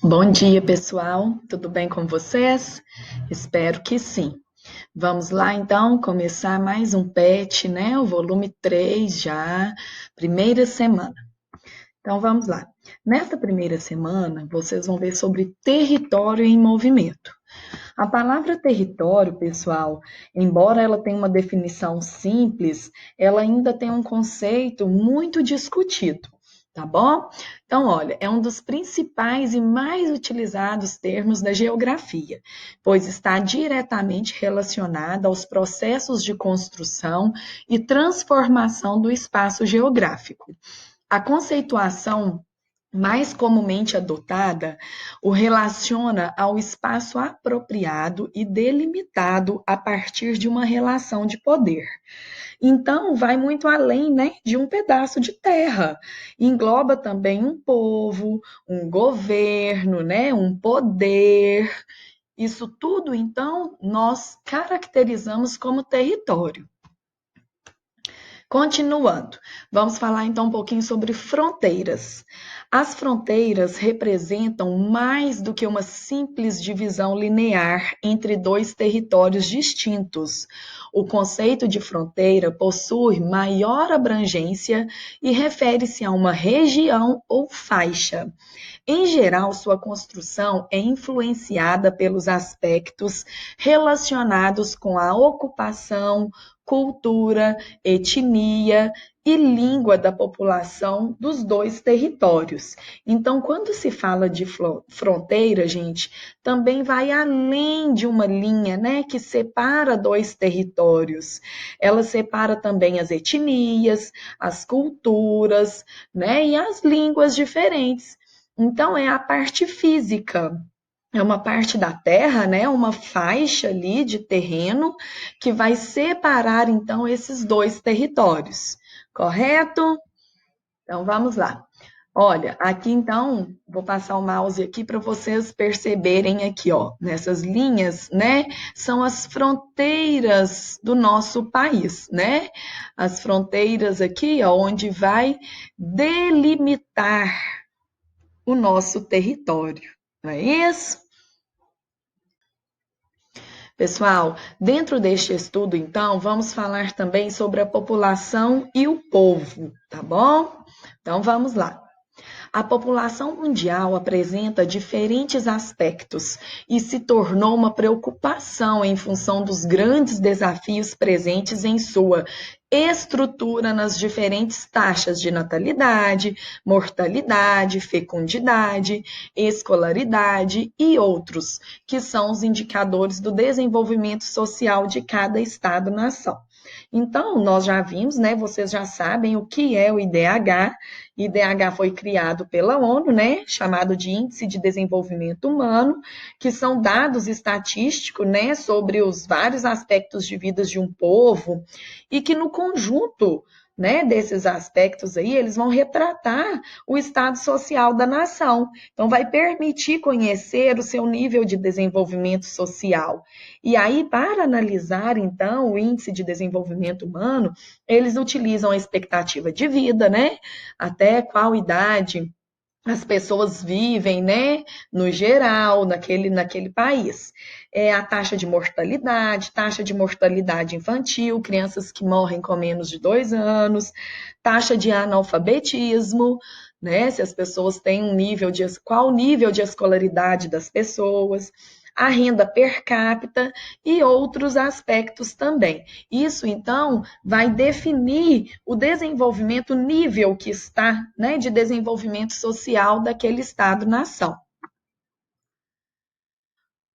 Bom dia, pessoal. Tudo bem com vocês? Espero que sim. Vamos lá, então, começar mais um PET, né? O volume 3 já, primeira semana. Então, vamos lá. Nesta primeira semana, vocês vão ver sobre território em movimento. A palavra território, pessoal, embora ela tenha uma definição simples, ela ainda tem um conceito muito discutido, tá bom? Então, olha, é um dos principais e mais utilizados termos da geografia, pois está diretamente relacionado aos processos de construção e transformação do espaço geográfico. A conceituação mais comumente adotada o relaciona ao espaço apropriado e delimitado a partir de uma relação de poder. Então, vai muito além, né, de um pedaço de terra. Engloba também um povo, um governo, né, um poder. Isso tudo, então, nós caracterizamos como território. Continuando, vamos falar então um pouquinho sobre fronteiras. As fronteiras representam mais do que uma simples divisão linear entre dois territórios distintos. O conceito de fronteira possui maior abrangência e refere-se a uma região ou faixa. Em geral, sua construção é influenciada pelos aspectos relacionados com a ocupação, cultura, etnia e língua da população dos dois territórios. Então, quando se fala de fronteira, gente, também vai além de uma linha, né, que separa dois territórios. Ela separa também as etnias, as culturas, né, e as línguas diferentes. Então, é a parte física. É uma parte da terra, né? Uma faixa ali de terreno que vai separar então esses dois territórios, correto? Então vamos lá. Olha, aqui então, vou passar o mouse aqui para vocês perceberem aqui, ó, nessas linhas, né? São as fronteiras do nosso país, né? As fronteiras aqui, ó, onde vai delimitar o nosso território, não é isso? Pessoal, dentro deste estudo, então, vamos falar também sobre a população e o povo, tá bom? Então, vamos lá. A população mundial apresenta diferentes aspectos e se tornou uma preocupação em função dos grandes desafios presentes em sua estrutura nas diferentes taxas de natalidade, mortalidade, fecundidade, escolaridade e outros, que são os indicadores do desenvolvimento social de cada estado-nação. Então, nós já vimos, né? Vocês já sabem o que é o IDH. IDH foi criado pela ONU, né? Chamado de Índice de Desenvolvimento Humano, que são dados estatísticos, né? Sobre os vários aspectos de vida de um povo e que no conjunto, né, desses aspectos aí, eles vão retratar o estado social da nação. Então, vai permitir conhecer o seu nível de desenvolvimento social. E aí, para analisar, então, o índice de desenvolvimento humano, eles utilizam a expectativa de vida, né? Até qual idade as pessoas vivem, né, no geral, naquele país. É a taxa de mortalidade infantil, crianças que morrem com menos de 2 anos, taxa de analfabetismo, né, se as pessoas têm qual o nível de escolaridade das pessoas, a renda per capita e outros aspectos também. Isso, então, vai definir o desenvolvimento, o nível que está, né, de desenvolvimento social daquele Estado-nação.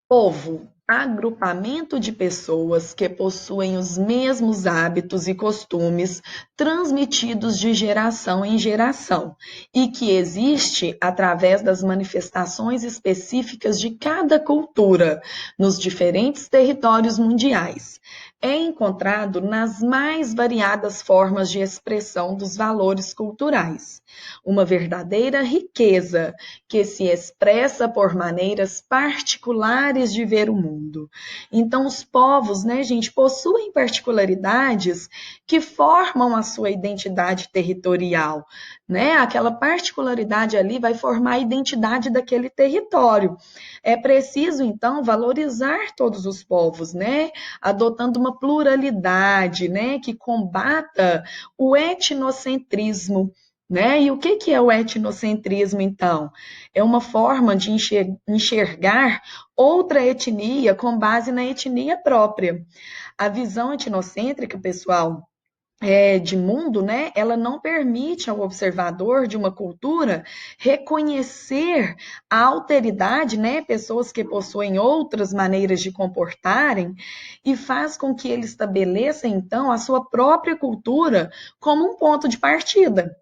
Povo, agrupamento de pessoas que possuem os mesmos hábitos e costumes transmitidos de geração em geração e que existe através das manifestações específicas de cada cultura nos diferentes territórios mundiais. É encontrado nas mais variadas formas de expressão dos valores culturais. Uma verdadeira riqueza que se expressa por maneiras particulares de ver o mundo. Então, os povos, né, gente, possuem particularidades que formam a sua identidade territorial, né? Aquela particularidade ali vai formar a identidade daquele território. É preciso, então, valorizar todos os povos, né? Adotando uma pluralidade, né? Que combata o etnocentrismo. Né? E o que é o etnocentrismo, então? É uma forma de enxergar outra etnia com base na etnia própria. A visão etnocêntrica, pessoal, de mundo, né, ela não permite ao observador de uma cultura reconhecer a alteridade, né, pessoas que possuem outras maneiras de comportarem, e faz com que ele estabeleça, então, a sua própria cultura como um ponto de partida.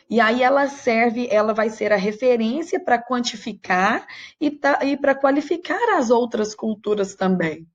E aí ela vai ser a referência para quantificar e para qualificar as outras culturas também.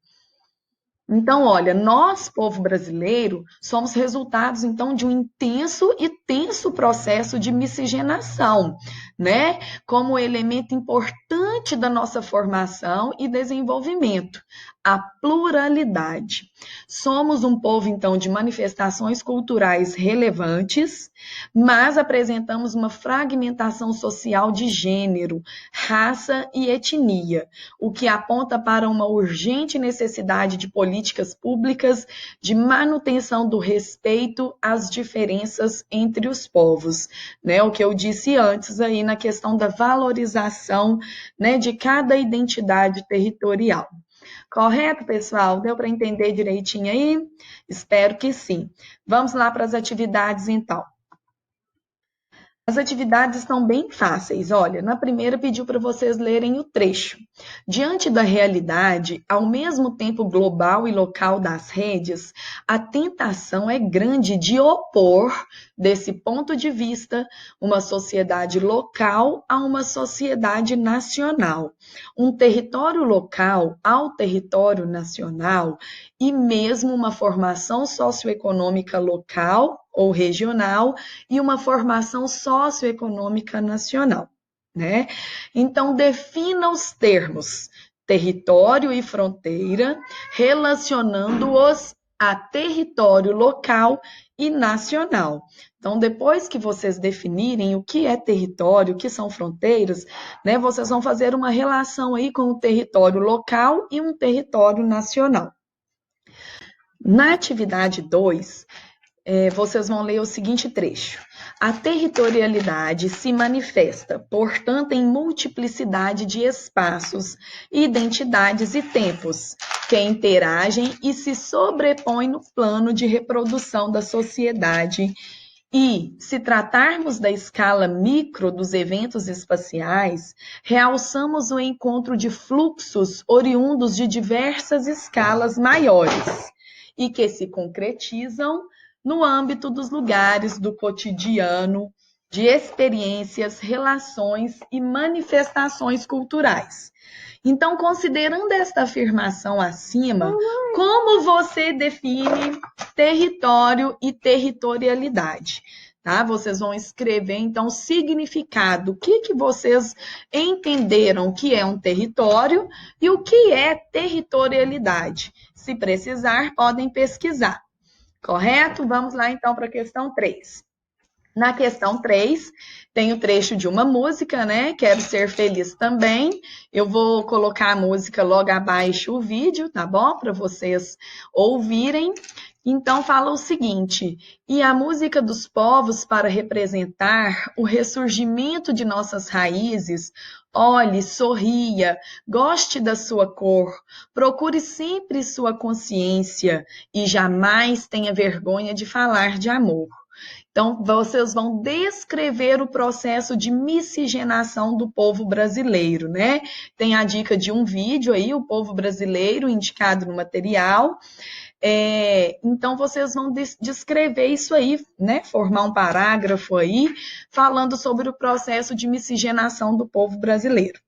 Então, olha, nós, povo brasileiro, somos resultados, então, de um intenso e tenso processo de miscigenação, né? Como elemento importante da nossa formação e desenvolvimento, a pluralidade. Somos um povo, então, de manifestações culturais relevantes, mas apresentamos uma fragmentação social de gênero, raça e etnia, o que aponta para uma urgente necessidade de políticas públicas de manutenção do respeito às diferenças entre os povos, né? O que eu disse antes aí na questão da valorização, né, de cada identidade territorial. Correto, pessoal? Deu para entender direitinho aí? Espero que sim. Vamos lá para as atividades, então. As atividades estão bem fáceis. Olha, na primeira pediu para vocês lerem o trecho. Diante da realidade, ao mesmo tempo global e local das redes, a tentação é grande de opor, desse ponto de vista, uma sociedade local a uma sociedade nacional, um território local ao território nacional e mesmo uma formação socioeconômica local ou regional e uma formação socioeconômica nacional, né? Então, defina os termos território e fronteira, relacionando-os a território local e nacional. Então, depois que vocês definirem o que é território, o que são fronteiras, né, vocês vão fazer uma relação aí com o território local e um território nacional. Na atividade 2, vocês vão ler o seguinte trecho. A territorialidade se manifesta, portanto, em multiplicidade de espaços, identidades e tempos que interagem e se sobrepõem no plano de reprodução da sociedade. E, se tratarmos da escala micro dos eventos espaciais, realçamos o encontro de fluxos oriundos de diversas escalas maiores e que se concretizam no âmbito dos lugares do cotidiano, de experiências, relações e manifestações culturais. Então, considerando esta afirmação acima, como você define território e territorialidade? Tá? Vocês vão escrever, então, o significado, o que vocês entenderam que é um território e o que é territorialidade. Se precisar, podem pesquisar. Correto? Vamos lá, então, para a questão 3. Na questão 3, tem o trecho de uma música, né? Quero ser feliz também. Eu vou colocar a música logo abaixo o vídeo, tá bom? Para vocês ouvirem. Então, fala o seguinte: e a música dos povos para representar o ressurgimento de nossas raízes, olhe, sorria, goste da sua cor, procure sempre sua consciência e jamais tenha vergonha de falar de amor. Então, vocês vão descrever o processo de miscigenação do povo brasileiro, né? Tem a dica de um vídeo aí, o povo brasileiro, indicado no material. Então, vocês vão descrever isso aí, né? Formar um parágrafo aí, falando sobre o processo de miscigenação do povo brasileiro.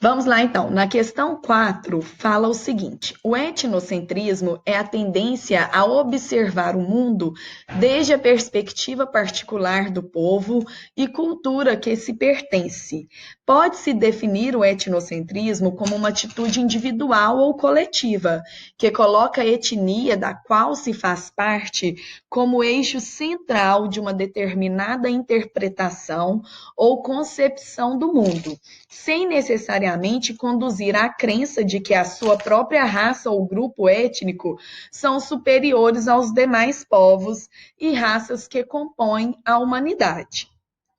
Vamos lá, então. Na questão 4, fala o seguinte: o etnocentrismo é a tendência a observar o mundo desde a perspectiva particular do povo e cultura que se pertence, Pode-se definir o etnocentrismo como uma atitude individual ou coletiva, que coloca a etnia da qual se faz parte como eixo central de uma determinada interpretação ou concepção do mundo, sem necessariamente conduzir à crença de que a sua própria raça ou grupo étnico são superiores aos demais povos e raças que compõem a humanidade.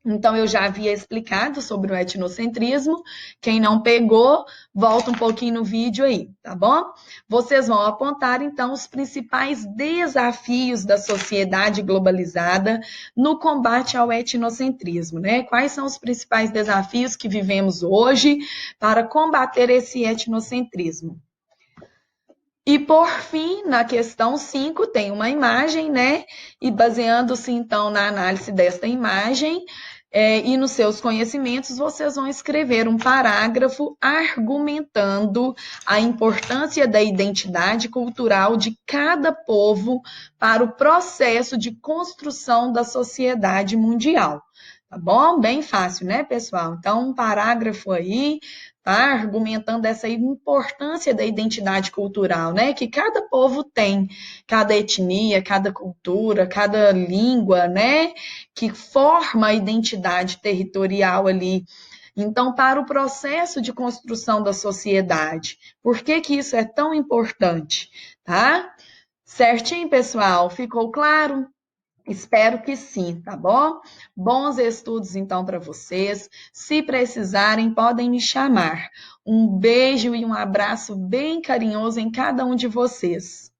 Então, eu já havia explicado sobre o etnocentrismo. Quem não pegou, volta um pouquinho no vídeo aí, tá bom? Vocês vão apontar, então, os principais desafios da sociedade globalizada no combate ao etnocentrismo, né? Quais são os principais desafios que vivemos hoje para combater esse etnocentrismo? E, por fim, na questão 5, tem uma imagem, né? E baseando-se, então, na análise desta imagem, e nos seus conhecimentos, vocês vão escrever um parágrafo argumentando a importância da identidade cultural de cada povo para o processo de construção da sociedade mundial. Tá bom? Bem fácil, né, pessoal? Então, um parágrafo aí, tá? Argumentando essa importância da identidade cultural, né? Que cada povo tem, cada etnia, cada cultura, cada língua, né? Que forma a identidade territorial ali. Então, para o processo de construção da sociedade, por que que isso é tão importante, tá? Certinho, pessoal? Ficou claro? Espero que sim, tá bom? Bons estudos, então, para vocês. Se precisarem, podem me chamar. Um beijo e um abraço bem carinhoso em cada um de vocês.